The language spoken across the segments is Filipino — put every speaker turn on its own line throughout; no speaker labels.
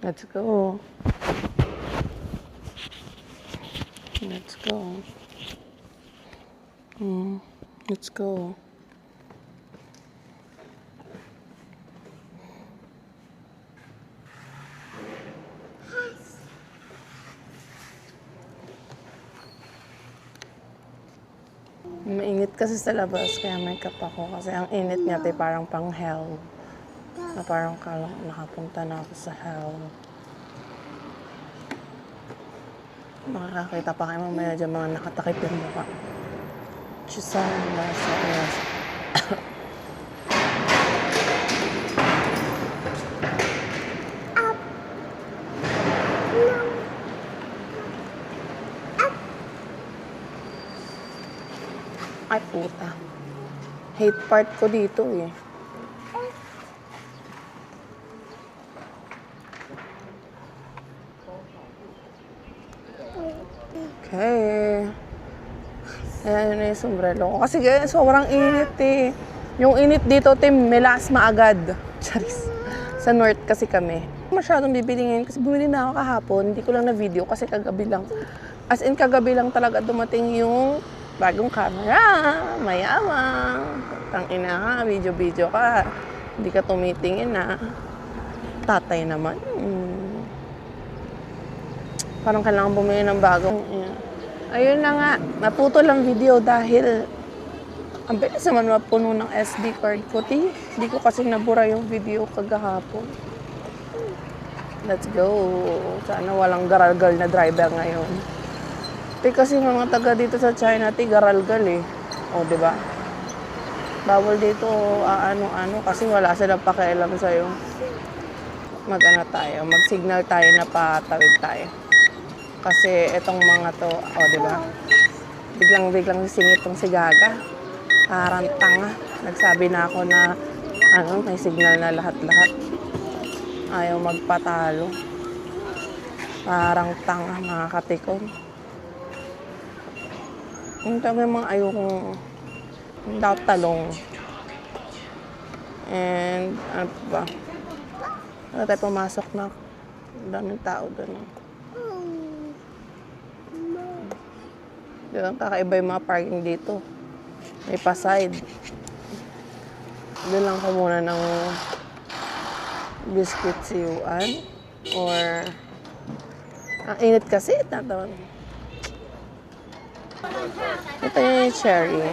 Let's go. Let's go. Let's go. Mainit kasi sa labas, kaya may cup ako. Kasi ang init niya, parang pang hell. Na parang nakapunta na ako sa hell. Makakakita pa kayo mamaya dyan mga nakatakip yung mukha. Chisang nasa oras. Ay, puta. Hate part ko dito eh. Okay. Ayan na yung sombrero ko. Kasi sobrang init eh. Yung init dito, melasma agad. Charis. Sa north kasi kami. Masyadong bibili ngayon kasi bumili na ako kahapon. Hindi ko lang na video kasi kagabi lang. As in, kagabi lang talaga dumating yung bagong camera. Mayamang. Tangina ka, video-video ka. Hindi ka tumitingin na. Tatay naman. Parang kailangan bumili ng bagong. Ayun na nga, naputol ang video dahil ang bilis naman mapuno ng SD card ko. Hindi ko kasi nabura yung video kagahapon. Let's go. Sana walang garalgal na driver ngayon. Kasi mga taga dito sa China, garalgal eh. O, di ba? Bawal dito ano kasi wala silang pakialam sa'yo. Tayo, mag-signal tayo na patawid tayo. Kasi itong mga to, di ba? Biglang singit tong si Gaga. Parang tanga. Nagsabi na ako na may signal na lahat-lahat. Ayaw magpatalo. Parang tanga, mga katikon. Yung tabi mga ayokong talong. And, ano ba? Ano tayo pumasok na? Daming tao doon. Diba, kakaiba yung mga parking dito. May pa-side. Doon lang ko muna ng biscuit siyuan. Or, ang init kasi. Ito yung cherry.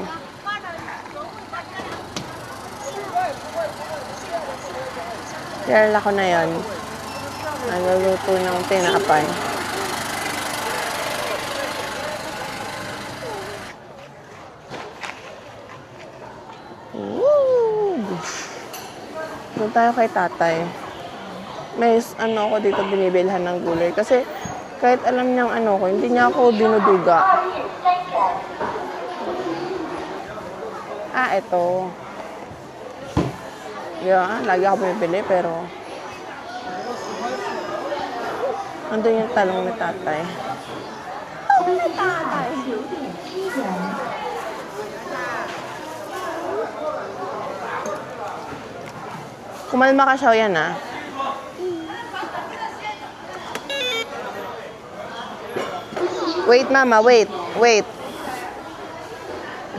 Share ko na yan. Nagluluto ng tinapay. Doon tayo kay tatay. May ako dito binibilhan ng gulay. Kasi kahit alam niyang ko, hindi niya ako dinuduga. Ito. Yeah, lagi ako bumibili pero andun yung talong ni tatay. Kumalma ka siya yan Wait, mama, wait.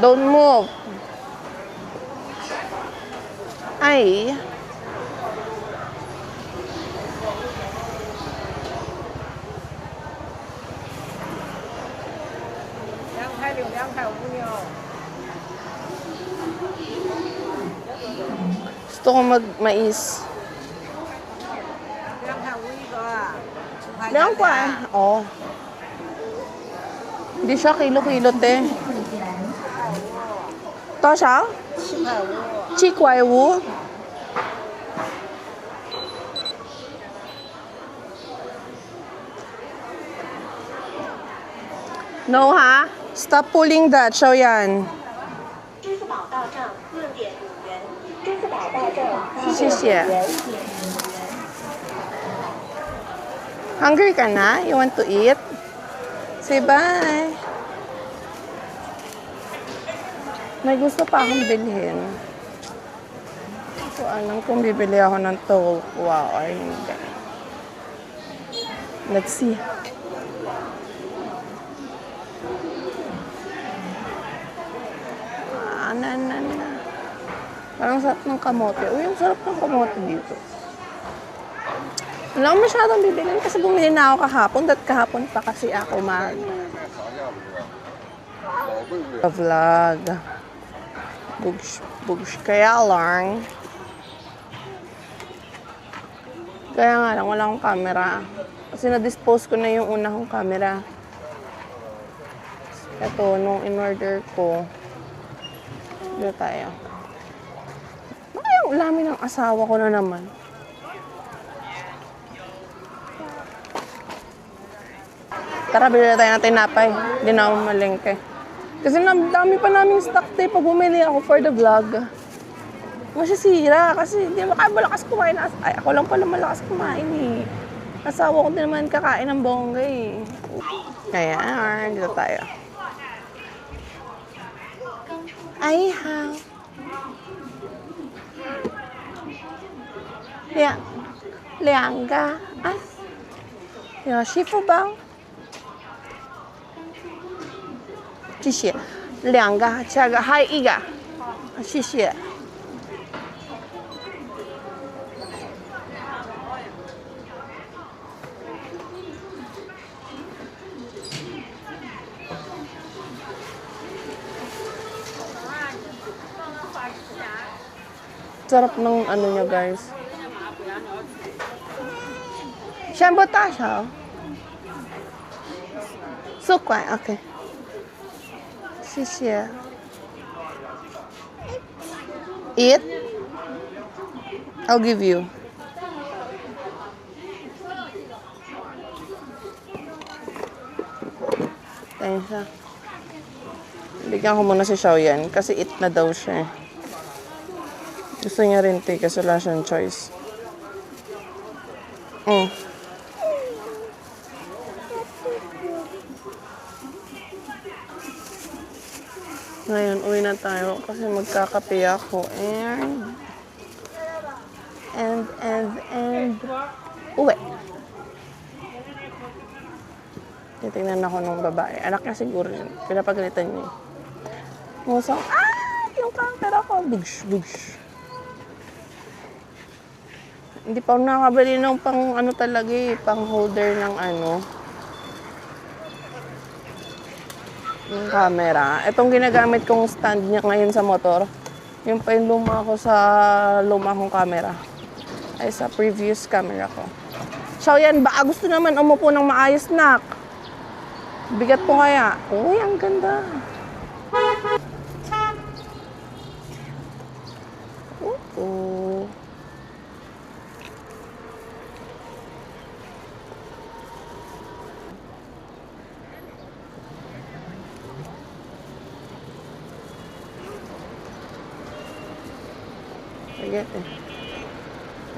Don't move. Ay. Gusto ko mag-mais. Lang pa. Hindi siya kilo-kilo, te. Ito siya? Chikwai Wu. No, ha? Stop pulling that. Show yan. 谢谢. Hungry ka na? You want to eat? Say bye. May gusto pa akong bilhin. Hindi ko alam kung bibili ako ng tokwa or hindi. Let's see. Na. Parang sarap ng kamote. Uy, ang sarap ng kamote dito. Wala akong masyadong bibilin kasi bumili na ako kahapon. Kahapon pa kasi ako vlog. Bugs. Kaya lang. Kaya nga lang, wala akong camera. Kasi na-dispose ko na yung una kong camera. Ito, nung in-order ko. Dito tayo. Baka yung ulamin ng asawa ko na naman. Tara, bilhin na tayo ng tinapay. Hindi na ako malengke. Kasi dami pa naming stock tape pag bumili ako for the vlog. Masisira kasi hindi makabalakas kumain. Ay, ako lang pala malakas kumain eh. Asawa ko din naman kakain ng bongga eh. Kaya, dito tayo. Ay, ha. Liangga. Ah. Ya, shifu bao. 谢谢。2个，这个还一个。谢谢。Sarap ng ano niya, guys. 全部大小4块 ，OK。谢谢。Eat. I'll give you. Thanks. Bigyan ko muna si Xiaoyan kasi eat na daw siya. Gusto niya rin tea kasi wala siyang choice. Ngayon, uwi na tayo kasi magkakape ako. And uwi. Titingnan ako ng babae. Anak niya siguro yun. Pinapagalitan niya. Musang, yung camera ko. Bugs. Hindi pa ako nakabili ng pang ano talaga eh. Pang holder ng ano. Yung camera. Itong ginagamit kong stand niya ngayon sa motor. Yung pa yung luma ko sa luma kong camera. Ay sa previous camera ko. So yan, baka gusto naman umupo ng maayos, nak. Bigat po kaya. Uy, ang ganda. Oo. Sige eh.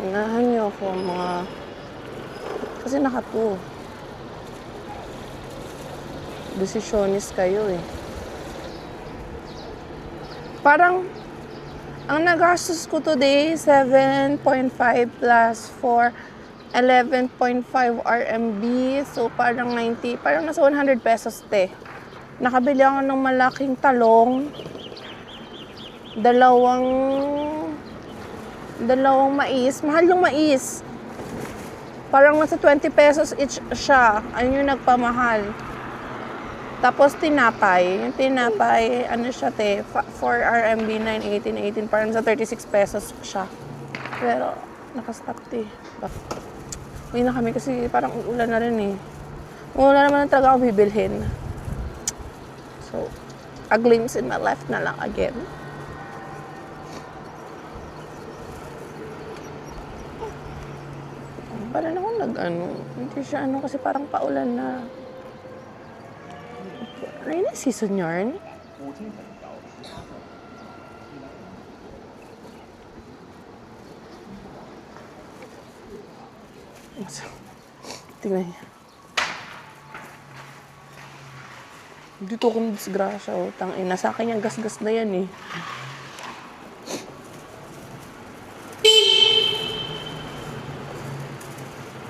Unahan niyo ako mga... Kasi naka-2. Desisyonis kayo eh. Parang, ang nagastos ko today, 7.5 plus 4, 11.5 RMB. So, parang 90, parang nasa 100 pesos te. Nakabili ako ng malaking talong. Dalawang mais. Mahal yung mais. Parang nasa 20 pesos each siya. Ayun yung nagpamahal. Tapos tinapay. Yung tinapay, ano siya te, 4 RMB, 9, 18. Parang sa 36 pesos siya. Pero, nakastop te. Uwi na kami kasi parang uulan na rin eh. Wala naman talaga ako bibilhin. So, a glimpse in my life na lang again. Parang ako hindi siya kasi parang paulan na. Rainy season yarn? Tingnan niya. Dito akong disgrasya, oh. Tangina, sa akin yung gas-gas na yan, eh.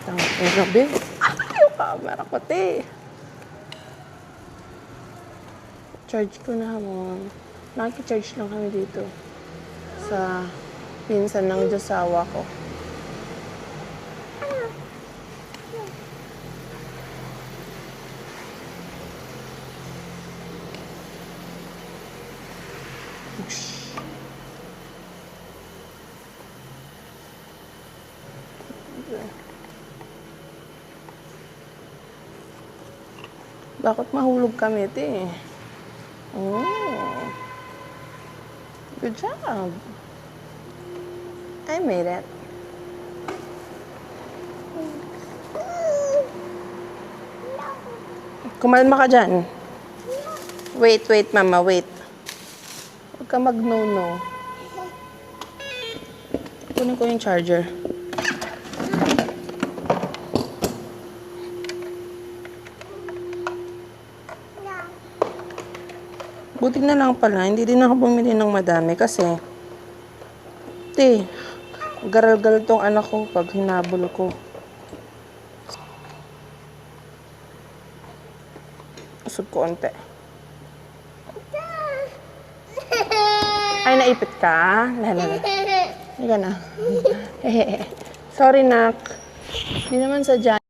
Tangina, grabe. Ayaw Camera ko, te. Charge ko na mo. Nakikicharge lang kami dito. Sa pinsan ng josawa ko. Bakit mahulog kami, te? Oh. Good job. I made it. Kumalma ka dyan. Wait, mama, wait. Huwag ka mag-no-no. Kunin ko yung charger. Buti na lang pala, hindi din ako bumili ng madami kasi garal-garal tong anak ko pag hinabol ko. Usog ko onte. Ay, naipit ka? Lala. Hindi ka na. Sorry, nak. Hindi naman sadya.